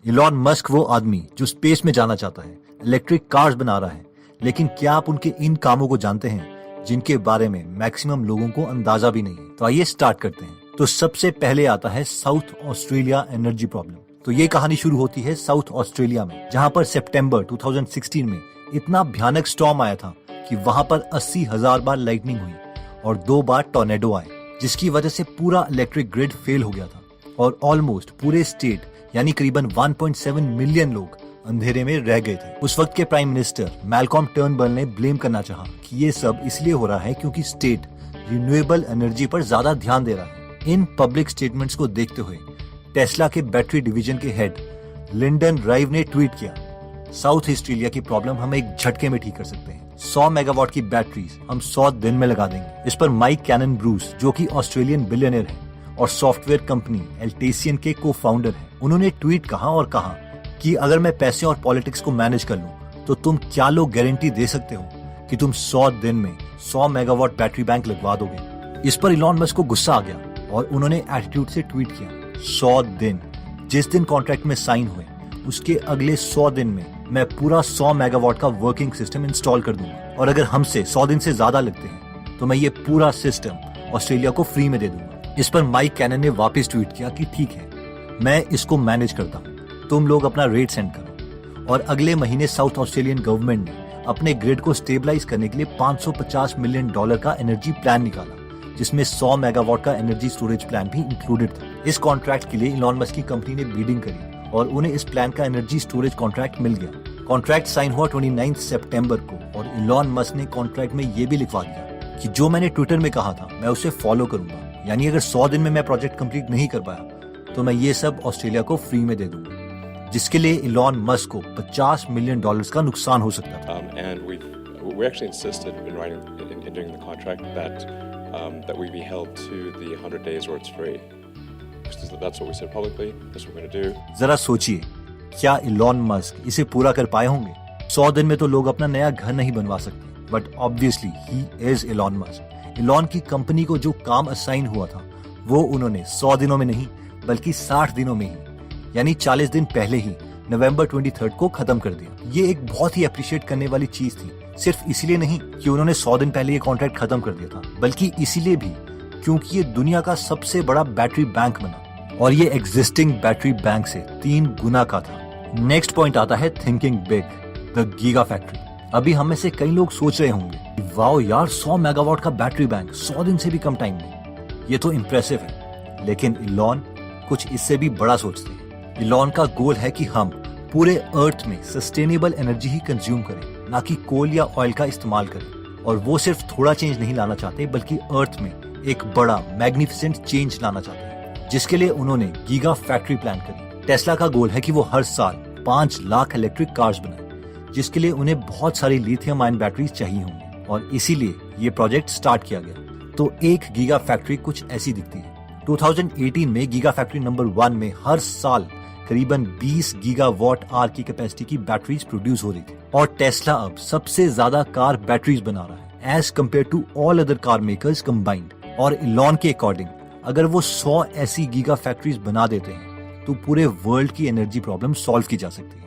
Elon Musk वो आदमी जो स्पेस में जाना चाहता है, इलेक्ट्रिक कार्स बना रहा है, लेकिन क्या आप उनके इन कामों को जानते हैं जिनके बारे में मैक्सिमम लोगों को अंदाजा भी नहीं है? तो आइए स्टार्ट करते हैं। तो सबसे पहले आता है साउथ ऑस्ट्रेलिया एनर्जी प्रॉब्लम। तो ये कहानी शुरू होती है साउथ ऑस्ट्रेलिया में, जहां पर सितंबर 2016 में इतना भयानक स्टॉर्म आया था कि वहां पर 80,000 बार लाइटनिंग हुई और 2 बार टॉर्नेडो आए, जिसकी वजह से पूरा इलेक्ट्रिक ग्रिड फेल हो गया था और ऑलमोस्ट पूरे स्टेट यानी करीबन 1.7 मिलियन लोग अंधेरे में रह गए थे। उस वक्त के प्राइम मिनिस्टर मैल्कॉम टर्नबल ने ब्लेम करना चाहा कि ये सब इसलिए हो रहा है क्योंकि स्टेट रिन्यूएबल एनर्जी पर ज्यादा ध्यान दे रहा है। इन पब्लिक स्टेटमेंट्स को देखते हुए टेस्ला के बैटरी डिवीजन के हेड लिंडन राइव ने ट्वीट किया, साउथ ऑस्ट्रेलिया की प्रॉब्लम हम एक झटके में ठीक कर सकते हैं। 100 मेगावाट की बैटरीज हम 100 दिन में लगा देंगे। इस पर माइक कैनन ब्रूस, जो कि ऑस्ट्रेलियन बिलियनर है और सॉफ्टवेयर कंपनी एल्टेसियन के को फाउंडर है, उन्होंने ट्वीट कहा कि अगर मैं पैसे और पॉलिटिक्स को मैनेज कर लूं तो तुम क्या लोग गारंटी दे सकते हो कि तुम 100 दिन में 100 मेगावाट बैटरी बैंक लगवा दोगे? इस पर इलॉन मस्क को गुस्सा आ गया और उन्होंने एटीट्यूड से ट्वीट किया, 100 दिन, जिस दिन कॉन्ट्रैक्ट में साइन हुए उसके अगले 100 दिन में मैं पूरा 100 मेगावाट का वर्किंग सिस्टम इंस्टॉल कर दूंगा और अगर हमसे 100 दिन से ज्यादा लगते हैं तो मैं ये पूरा सिस्टम ऑस्ट्रेलिया को फ्री में दे दूंगा। इस पर माइक कैनन ने वापस ट्वीट किया कि ठीक है, मैं इसको मैनेज करता हूँ, तुम लोग अपना रेट सेंड करो। और अगले महीने साउथ ऑस्ट्रेलियन गवर्नमेंट ने अपने ग्रिड को स्टेबलाइज करने के लिए $550 मिलियन का एनर्जी प्लान निकाला, जिसमें 100 मेगावाट का एनर्जी स्टोरेज प्लान भी इंक्लूडेड था। इस कॉन्ट्रैक्ट के लिए इलॉन मस्क की कंपनी ने बीडिंग करी और उन्हें इस प्लान का एनर्जी स्टोरेज कॉन्ट्रैक्ट मिल गया। कॉन्ट्रैक्ट साइन हुआ 29 सितंबर को और इलॉन मस्क ने कॉन्ट्रैक्ट में ये भी लिखवा दिया कि जो मैंने ट्विटर में कहा था मैं उसे फॉलो करूंगा, यानी अगर 100 दिन में मैं प्रोजेक्ट कंप्लीट नहीं कर पाया तो मैं ये सब ऑस्ट्रेलिया को फ्री में दे दूंगा, जिसके लिए इलॉन मस्क को $50 मिलियन का नुकसान हो सकता था। And we actually insisted in writing in doing the contract that we be held to the 100 days where it's free. That's what we said publicly. That's what we're going to do. जरा सोचिए, क्या Elon Musk इसे पूरा कर पाए होंगे? 100 दिन में तो लोग अपना नया घर नहीं बनवा सकते, but obviously he is Elon Musk. Elon की कंपनी को जो काम असाइन हुआ था वो उन्होंने 100 दिनों में नहीं बल्कि 60 दिनों में ही, यानी 40 दिन पहले ही नवंबर 23 को खत्म कर दिया। ये एक बहुत ही अप्रिशिएट करने वाली चीज थी, सिर्फ इसलिए नहीं कि उन्होंने 100 दिन पहले ये कॉन्ट्रैक्ट खत्म कर दिया था, बल्कि इसीलिए भी क्योंकि ये दुनिया का सबसे बड़ा बैटरी बैंक बना और ये एग्जिस्टिंग बैटरी बैंक से 3 गुना का था। नेक्स्ट पॉइंट आता है thinking big, the giga factory. अभी हम में से कई लोग सोच रहे होंगे, वाओ यार, 100 मेगावाट का बैटरी बैंक 100 दिन से भी कम टाइम में, ये तो इम्प्रेसिव है। लेकिन इलॉन कुछ इससे भी बड़ा सोचते हैं। इलॉन का गोल है कि हम पूरे अर्थ में सस्टेनेबल एनर्जी ही कंज्यूम करें, ना कि कोल या ऑयल का इस्तेमाल करें। और वो सिर्फ थोड़ा चेंज नहीं लाना चाहते बल्कि अर्थ में एक बड़ा मैग्निफिसेंट चेंज लाना चाहते हैं, जिसके लिए उन्होंने गीगा फैक्ट्री प्लान करी। टेस्ला का गोल है कि वो हर साल 5 लाख इलेक्ट्रिक कार्स बनाए, जिसके लिए उन्हें बहुत सारी लिथियम आयन बैटरीज चाहिए होंगी और इसीलिए ये प्रोजेक्ट स्टार्ट किया गया। तो एक गीगा फैक्ट्री कुछ ऐसी दिखती है। 2018 में गीगा फैक्ट्री नंबर 1 में हर साल करीबन 20 गीगावाट आवर की कैपेसिटी की बैटरीज प्रोड्यूस हो रही थी और टेस्ला अब सबसे ज्यादा कार बैटरीज बना रहा है as compared to all other car makers combined. और इलॉन के अकॉर्डिंग अगर वो 100 ऐसी गीगा फैक्ट्रीज बना देते हैं तो पूरे वर्ल्ड की एनर्जी प्रॉब्लम सॉल्व की जा सकती है।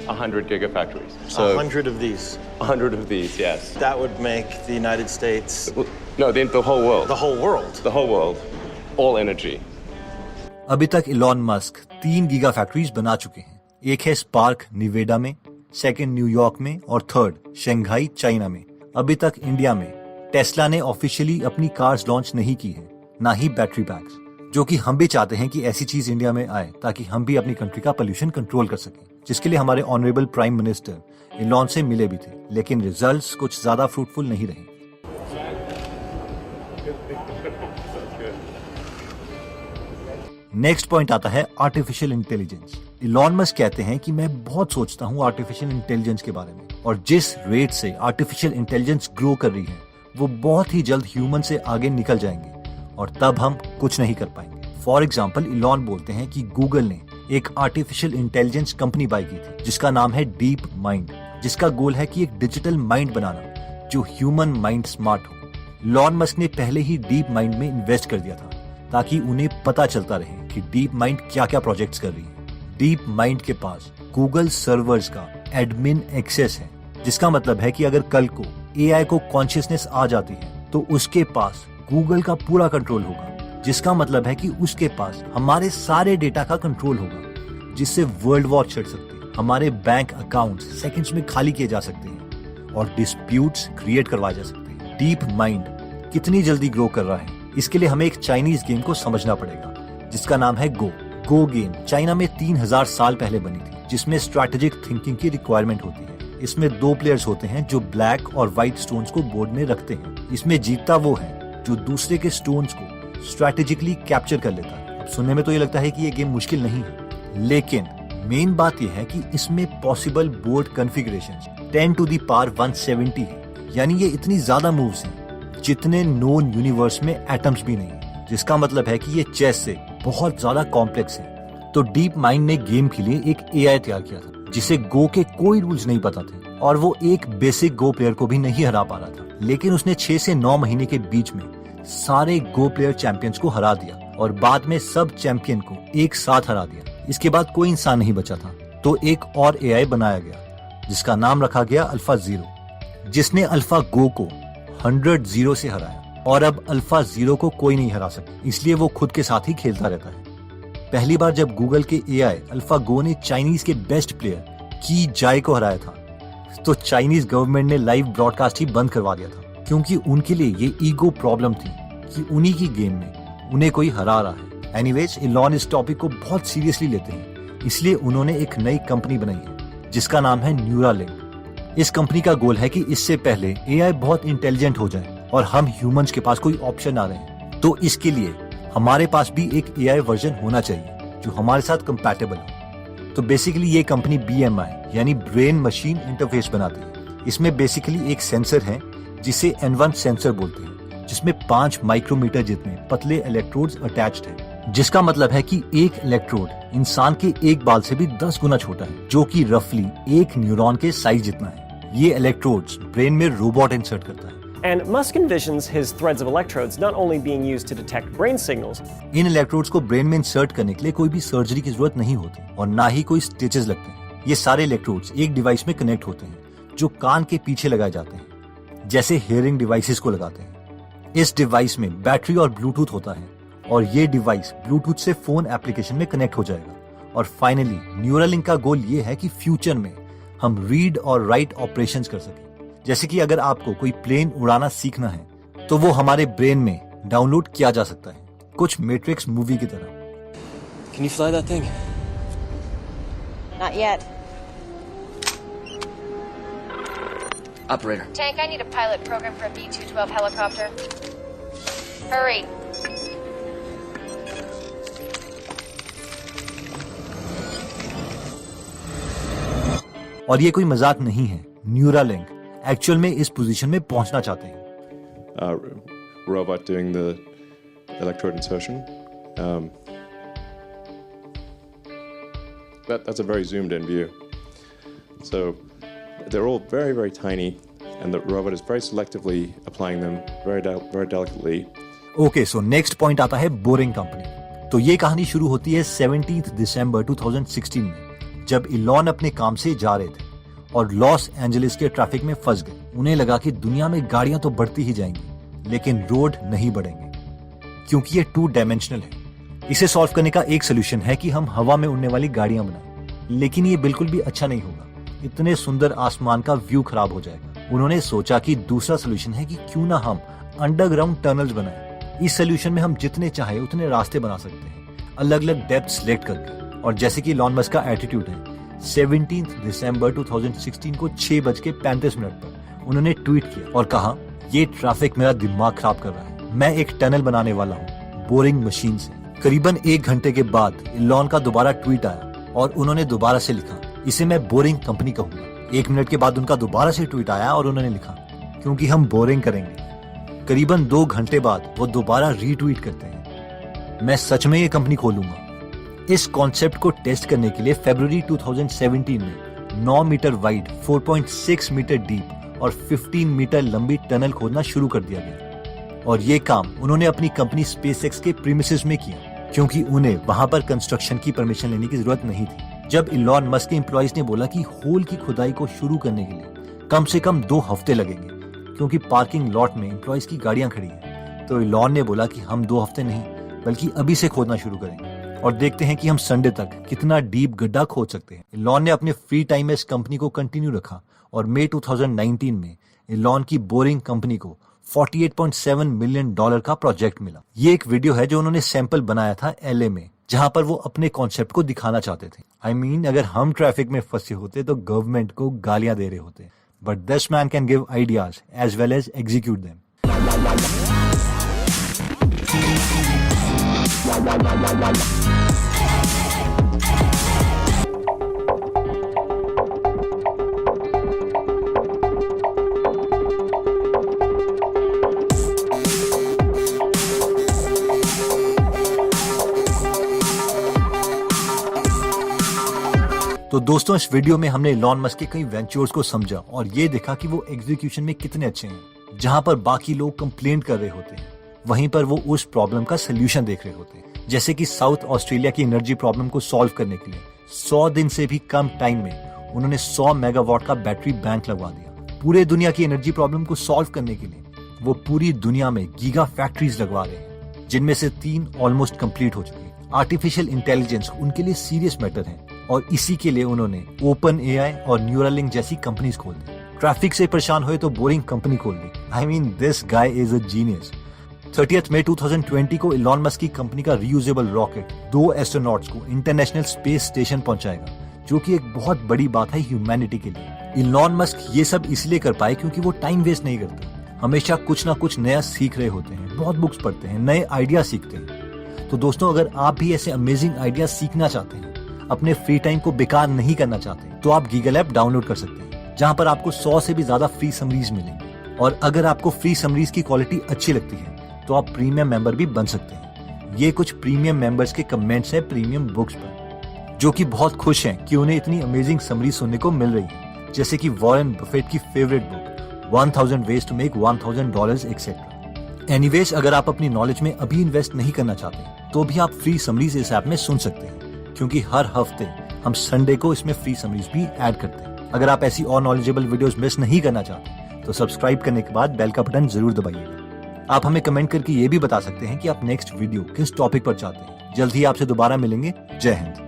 100 gigafactories. So 100 of these. 100 of these, yes. That would make the United States. No, the whole world. The whole world. The whole world. All energy. अभी तक इलॉन मस्क 3 गीगा फैक्ट्रीज बना चुके हैं। एक है स्पार्क निवेडा में, सेकंड न्यूयॉर्क में और थर्ड शंघाई चाइना में। अभी तक इंडिया में टेस्ला ने ऑफिशियली अपनी कार्स लॉन्च नहीं की है, ना ही बैटरी पैक्स, जो कि हम भी चाहते हैं कि ऐसी चीज इंडिया में आए ताकि हम भी अपनी कंट्री का पोल्यूशन कंट्रोल कर सकें, जिसके लिए हमारे ऑनरेबल प्राइम मिनिस्टर इलॉन से मिले भी थे, लेकिन रिजल्ट्स कुछ ज्यादा फ्रूटफुल नहीं रहे। नेक्स्ट पॉइंट आता है आर्टिफिशियल इंटेलिजेंस। इलॉन मस्क कहते हैं कि मैं बहुत सोचता हूँ आर्टिफिशियल इंटेलिजेंस के बारे में और जिस रेट से आर्टिफिशियल इंटेलिजेंस ग्रो कर रही है वो बहुत ही जल्द ह्यूमन से आगे निकल जाएंगे और तब हम कुछ नहीं कर पाएंगे। फॉर एग्जाम्पल, इलॉन बोलते हैं कि गूगल ने एक आर्टिफिशियल इंटेलिजेंस कंपनी बाय की थी जिसका नाम है डीप माइंड, जिसका गोल है कि एक डिजिटल माइंड बनाना जो ह्यूमन माइंड स्मार्ट हो। इलॉन मस्क ने पहले ही डीप माइंड में इन्वेस्ट कर दिया था ताकि उन्हें पता चलता रहे कि डीप माइंड क्या क्या प्रोजेक्ट्स कर रही है। डीप माइंड के पास गूगल सर्वर्स का एडमिन एक्सेस है, जिसका मतलब है कि अगर कल को एआई को कॉन्शियसनेस आ जाती है तो उसके पास गूगल का पूरा कंट्रोल होगा, जिसका मतलब है कि उसके पास हमारे सारे डेटा का कंट्रोल होगा, जिससे वर्ल्ड वॉर छिड़ सकती है, हमारे बैंक अकाउंट्स सेकंड्स में खाली किए जा सकते हैं और डिस्प्यूट्स क्रिएट करवाए जा सकते हैं। डीप माइंड कितनी जल्दी ग्रो कर रहा है, इसके लिए हमें एक चाइनीज गेम को समझना पड़ेगा जिसका नाम है गो। गो गेम चाइना में 3000 साल पहले बनी थी, जिसमें स्ट्रैटेजिक थिंकिंग की रिक्वायरमेंट होती है। इसमें 2 प्लेयर्स होते हैं जो ब्लैक और व्हाइट स्टोन्स को बोर्ड में रखते हैं। इसमें जीतता वो है जो दूसरे के स्टोन्स को स्ट्रैटेजिकली कैप्चर कर लेता है। अब सुनने में तो ये लगता है कि ये गेम मुश्किल नहीं है, लेकिन मेन बात यह है कि इसमें possible board configurations 10 to the power 170 है, यानी ये इतनी ज्यादा मूव्स हैं जितने नोन यूनिवर्स में एटम्स भी नहीं है, जिसका मतलब है कि ये चेस से बहुत ज्यादा कॉम्प्लेक्स है। तो डीप माइंड ने गेम के लिए एक एआई तैयार किया था जिसे गो के कोई रूल्स नहीं पता थे और वो एक बेसिक गो प्लेयर को भी नहीं हरा पा रहा था, लेकिन उसने 6 से 9 महीने के बीच में सारे गो प्लेयर चैंपियंस को हरा दिया और बाद में सब चैंपियन को एक साथ हरा दिया। इसके बाद कोई इंसान नहीं बचा था, तो एक और एआई बनाया गया जिसका नाम रखा गया अल्फा 0, जिसने अल्फा गो को 100-0 से हराया और अब अल्फा 0 को कोई नहीं हरा सकता, इसलिए वो खुद के साथ ही खेलता रहता है। पहली बार जब गूगल के एआई अल्फा गो ने चाइनीज के बेस्ट प्लेयर की जाय को हराया था तो चाइनीज गवर्नमेंट ने लाइव ब्रॉडकास्ट ही बंद करवा दिया था, क्योंकि उनके लिए ये ईगो प्रॉब्लम थी कि उन्हीं की गेम में उन्हें कोई हरा रहा है। एनीवेज, इलॉन इस टॉपिक को बहुत सीरियसली लेते हैं, इसलिए उन्होंने एक नई कंपनी बनाई है जिसका नाम है न्यूरालिंक। इस कंपनी का गोल है कि इससे पहले एआई बहुत इंटेलिजेंट हो जाए और हम ह्यूमंस के पास कोई ऑप्शन ना रहे, तो इसके लिए हमारे पास भी एक एआई वर्जन होना चाहिए जो हमारे साथ कंपैटिबल हो। तो बेसिकली ये कंपनी BMI यानी ब्रेन मशीन इंटरफेस बनाती है। इसमें बेसिकली एक सेंसर है जिसे N1 सेंसर बोलते हैं, जिसमें 5 माइक्रोमीटर जितने पतले इलेक्ट्रोड्स अटैच्ड हैं, जिसका मतलब है कि एक इलेक्ट्रोड इंसान के एक बाल से भी 10 गुना छोटा है, जो कि रफली एक न्यूरॉन के साइज जितना है। ये इलेक्ट्रोड्स ब्रेन में रोबोट इंसर्ट करता है। And Musk envisions his threads of electrodes not only being used to detect brain signals. In electrodes को ब्रेन में इंसर्ट करने के लिए कोई भी सर्जरी की जरूरत नहीं होती और ना ही कोई स्टिचेस लगते हैं। ये सारे इलेक्ट्रोड्स एक डिवाइस में कनेक्ट होते हैं जो कान के पीछे लगाए जाते हैं, जैसे हियरिंग डिवाइसेस को लगाते हैं। इस डिवाइस में बैटरी और ब्लूटूथ होता है और ये डिवाइस ब्लूटूथ से फोन एप्लीकेशन में कनेक्ट हो जाएगा। और फाइनली न्यूरालिंक का गोल ये है कि फ्यूचर में हम रीड और राइट ऑपरेशंस कर सकें। जैसे कि अगर आपको कोई प्लेन उड़ाना सीखना है तो वो हमारे ब्रेन में डाउनलोड किया जा सकता है, कुछ मैट्रिक्स मूवी की तरह। Can you fly that thing? Not yet. Operator. Tank, I need a pilot program for a B-212 helicopter. Hurry. और ये कोई मजाक नहीं है, न्यूरालिंक एक्चुअल में इस पोजीशन में पहुंचना चाहते हैं। Robot doing the electrode insertion. That's a very zoomed in view. So they're all very, very tiny, and the robot is very selectively applying them very delicately. Okay, so next point आता है boring company. तो ये कहानी शुरू होती है 17 दिसंबर 2016 में, जब इलॉन अपने काम से जा रहे थे और लॉस एंजलिस के ट्रैफिक में फंस गए। उन्हें लगा कि दुनिया में गाड़ियां तो बढ़ती ही जाएंगी लेकिन रोड नहीं बढ़ेंगे, क्योंकि ये 2 डायमेंशनल है। इसे सॉल्व करने का एक सोल्यूशन है कि हम हवा में उड़ने वाली गाड़ियां बनाएं, लेकिन ये बिल्कुल भी अच्छा नहीं होगा, इतने सुंदर आसमान का व्यू खराब हो जाएगा। उन्होंने सोचा कि दूसरा सोल्यूशन है कि क्यों ना हम अंडरग्राउंड टनल्स बनाएं। इस सोल्यूशन में हम जितने चाहे उतने रास्ते बना सकते हैं, अलग अलग डेप्थ सिलेक्ट करके। और जैसे कि इलॉन मस्क का एटीट्यूड है, 17 दिसंबर 2016 को 6:35 पर उन्होंने ट्वीट किया और कहा, ये ट्रैफिक मेरा दिमाग खराब कर रहा है, मैं एक टनल बनाने वाला हूँ बोरिंग मशीन से। करीबन 1 घंटे के बाद इलॉन का दोबारा ट्वीट आया और उन्होंने दोबारा से लिखा, इसे मैं बोरिंग कंपनी कहूंगा। 1 मिनट के बाद उनका दोबारा से ट्वीट आया और उन्होंने लिखा, क्योंकि हम बोरिंग करेंगे। करीबन 2 घंटे बाद वो दोबारा रीट्वीट करते हैं, मैं सच में ये कंपनी खोलूंगा। इस कॉन्सेप्ट को टेस्ट करने के लिए फरवरी 2017 में 9 मीटर वाइड, 4.6 मीटर डीप और 15 मीटर लंबी टनल खोदना शुरू कर दिया गया। और ये काम उन्होंने अपनी कंपनी स्पेसएक्स के प्रीमिसेस में किया, क्योंकि उन्हें वहां पर कंस्ट्रक्शन की परमिशन लेने की जरूरत नहीं थी। जब इलॉन मस्क के एम्प्लॉइज ने बोला कि होल की खुदाई को शुरू करने के लिए कम से कम 2 हफ्ते लगेंगे क्योंकि पार्किंग लॉट में एम्प्लॉइज की गाड़ियां खड़ी हैं, तो इलॉन ने बोला कि हम 2 हफ्ते नहीं बल्कि अभी से खोदना शुरू करेंगे और देखते हैं कि हम संडे तक कितना डीप गड्ढा खोद सकते हैं। इलॉन ने अपने फ्री टाइम में इस कंपनी को कंटिन्यू रखा और मई 2019 में इलॉन की बोरिंग कंपनी को $48.7 मिलियन का प्रोजेक्ट मिला। ये एक वीडियो है जो उन्होंने सैंपल बनाया था LA में, जहां पर वो अपने कॉन्सेप्ट को दिखाना चाहते थे। I mean, अगर हम ट्रैफिक में फंसे होते तो गवर्नमेंट को गालियां दे रहे होते, but this man can give ideas as well as execute them. तो दोस्तों, इस वीडियो में हमने इलॉन मस्क के कई वेंचर्स को समझा और ये देखा कि वो एग्जीक्यूशन में कितने अच्छे हैं। जहां पर बाकी लोग कंप्लेंट कर रहे होते हैं, वहीं पर वो उस प्रॉब्लम का सोल्यूशन देख रहे होते हैं। जैसे कि साउथ ऑस्ट्रेलिया की एनर्जी प्रॉब्लम को सॉल्व करने के लिए 100 दिन से भी कम टाइम में उन्होंने 100 मेगावाट का बैटरी बैंक लगवा दिया। पूरे दुनिया की एनर्जी प्रॉब्लम को सॉल्व करने के लिए वो पूरी दुनिया में गीगा फैक्ट्रीज लगवा रहे हैं, जिनमें से 3 ऑलमोस्ट कंप्लीट हो चुकी है। आर्टिफिशियल इंटेलिजेंस उनके लिए सीरियस मैटर है और इसी के लिए उन्होंने ओपन AI और न्यूरालिंक जैसी कंपनीज खोल दी। ट्रैफिक से परेशान हुए तो बोरिंग कंपनी खोल दी। I mean, this guy is a genius. 30 मई 2020 को इलॉन मस्क की कंपनी का रीयूजेबल रॉकेट 2 एस्ट्रोनॉट्स को इंटरनेशनल स्पेस स्टेशन पहुंचाएगा, जो कि एक बहुत बड़ी बात है ह्यूमैनिटी के लिए। इलॉन मस्क ये सब इसलिए कर पाए क्योंकि वो टाइम वेस्ट नहीं करते, हमेशा कुछ ना कुछ नया सीख रहे होते हैं, बहुत बुक्स पढ़ते हैं, नए आइडिया सीखते हैं। तो दोस्तों, अगर आप भी ऐसे अमेजिंग आइडिया सीखना चाहते हैं, अपने फ्री टाइम को बेकार नहीं करना चाहते, तो आप गीगल ऐप डाउनलोड कर सकते हैं, जहां पर आपको 100 से भी ज्यादा फ्री समरीज मिलेंगे। और अगर आपको फ्री समरीज की क्वालिटी अच्छी लगती है तो आप प्रीमियम मेंबर भी बन सकते हैं। ये कुछ प्रीमियम मेंबर्स के कमेंट्स हैं प्रीमियम बुक्स पर, जो कि बहुत खुश हैं कि उन्हें इतनी अमेजिंग समरीज सुनने को मिल रही है, जैसे कि वॉरेन बफेट की favourite book 1000 ways to make $1000 etcetera. Anyways, अगर आप अपनी नॉलेज में अभी इन्वेस्ट नहीं करना चाहते तो भी आप फ्री समरीज इस ऐप में सुन सकते हैं, क्योंकि हर हफ्ते हम संडे को इसमें फ्री समरीज भी ऐड करते हैं। अगर आप ऐसी और नॉलेजेबल वीडियोस मिस नहीं करना चाहते तो सब्सक्राइब करने के बाद बेल का बटन जरूर दबाइएगा। आप हमें कमेंट करके ये भी बता सकते हैं कि आप नेक्स्ट वीडियो किस टॉपिक पर चाहते हैं। जल्द ही आपसे दोबारा मिलेंगे। जय हिंद।